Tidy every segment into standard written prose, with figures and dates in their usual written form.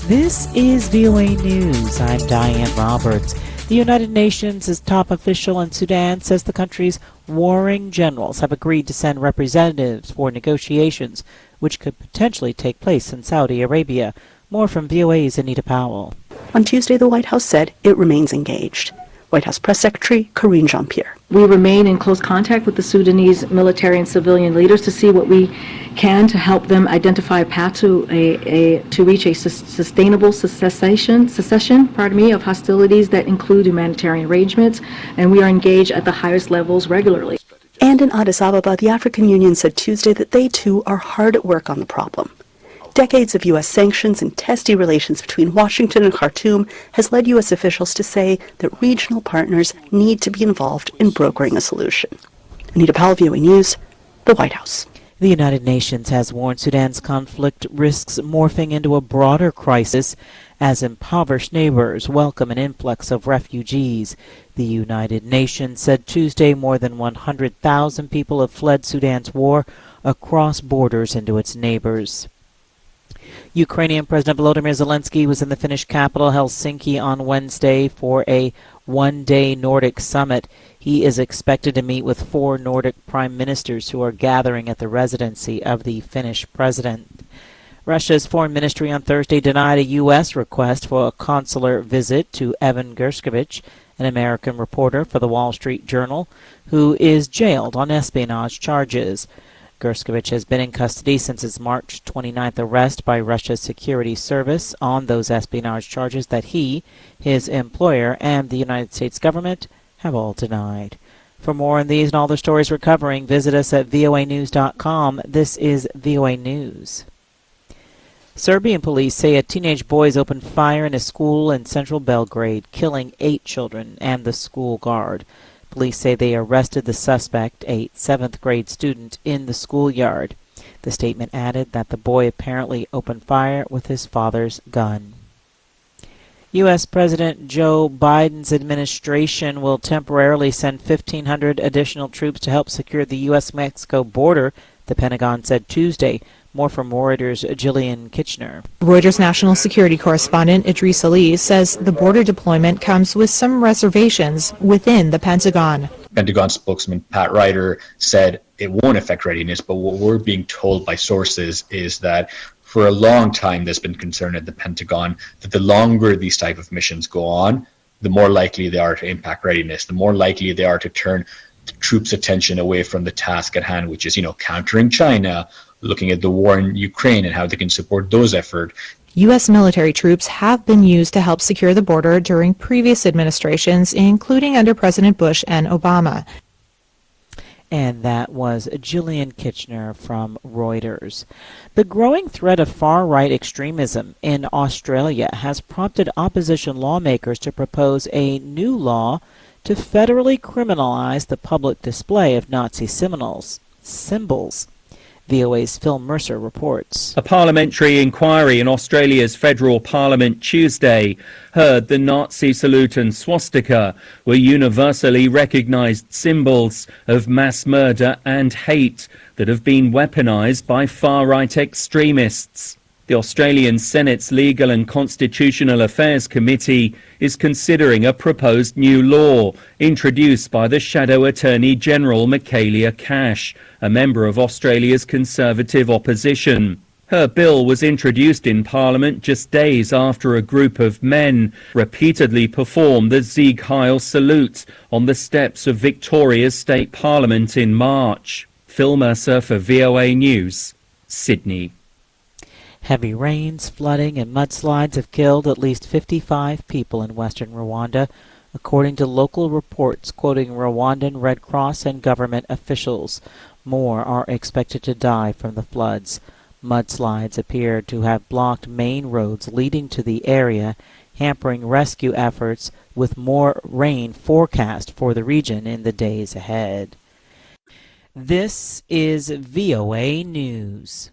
This is VOA News. I'm Diane Roberts. The United Nations' top official in Sudan says the country's warring generals have agreed to send representatives for negotiations, which could potentially take place in Saudi Arabia. More from VOA's Anita Powell. On Tuesday, the White House said it remains engaged. White House Press Secretary Karine Jean-Pierre. We remain in close contact with the Sudanese military and civilian leaders to see what we can to help them identify a path to reach a sustainable secession of hostilities that include humanitarian arrangements, and we are engaged at the highest levels regularly. And in Addis Ababa, the African Union said Tuesday that they too are hard at work on the problem. Decades of U.S. sanctions and testy relations between Washington and Khartoum has led U.S. officials to say that regional partners need to be involved in brokering a solution. Anita Powell, VOA News, the White House. The United Nations has warned Sudan's conflict risks morphing into a broader crisis as impoverished neighbors welcome an influx of refugees. The United Nations said Tuesday more than 100,000 people have fled Sudan's war across borders into its neighbors. Ukrainian President Volodymyr Zelensky was in the Finnish capital Helsinki on Wednesday for a one-day Nordic summit. He is expected to meet with 4 Nordic prime ministers who are gathering at the residency of the Finnish president. Russia's foreign ministry on Thursday denied a U.S. request for a consular visit to Evan Gershkovich, an American reporter for the Wall Street Journal, who is jailed on espionage charges. Gershkovich has been in custody since his March 29th arrest by Russia's security service on those espionage charges that he, his employer, and the United States government have all denied. For more on these and all other stories we're covering, visit us at voanews.com. This is VOA News. Serbian police say a teenage boy has opened fire in a school in central Belgrade, killing 8 children and the school guard. Police say they arrested the suspect, a 7th grade student, in the schoolyard. The statement added that the boy apparently opened fire with his father's gun. U.S. President Joe Biden's administration will temporarily send 1,500 additional troops to help secure the U.S.-Mexico border, the Pentagon said Tuesday. More from Reuters' Gillian Kitchener. Reuters national security correspondent Idris Ali says the border deployment comes with some reservations within the Pentagon. Pentagon spokesman Pat Ryder said it won't affect readiness, but what we're being told by sources is that for a long time there's been concern at the Pentagon that the longer these type of missions go on, the more likely they are to impact readiness, the more likely they are to turn the troops' attention away from the task at hand, which is, countering China, looking at the war in Ukraine and how they can support those efforts. U.S. military troops have been used to help secure the border during previous administrations, including under President Bush and Obama. And that was Gillian Kitchener from Reuters. The growing threat of far-right extremism in Australia has prompted opposition lawmakers to propose a new law to federally criminalize the public display of Nazi symbols. VOA's Phil Mercer reports. A parliamentary inquiry in Australia's federal parliament Tuesday heard the Nazi salute and swastika were universally recognised symbols of mass murder and hate that have been weaponised by far-right extremists. The Australian Senate's Legal and Constitutional Affairs Committee is considering a proposed new law introduced by the Shadow Attorney General Michaelia Cash, a member of Australia's Conservative opposition. Her bill was introduced in Parliament just days after a group of men repeatedly performed the Sieg Heil salute on the steps of Victoria's State Parliament in March. Phil Mercer for VOA News, Sydney. Heavy rains, flooding, and mudslides have killed at least 55 people in western Rwanda, according to local reports quoting Rwandan Red Cross and government officials. More are expected to die from the floods. Mudslides appear to have blocked main roads leading to the area, hampering rescue efforts with more rain forecast for the region in the days ahead. This is VOA News.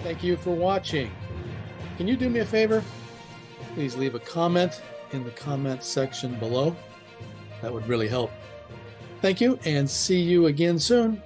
Thank you for watching. Can you do me a favor? Please leave a comment in the comment section below. That would really help. Thank you, and see you again soon.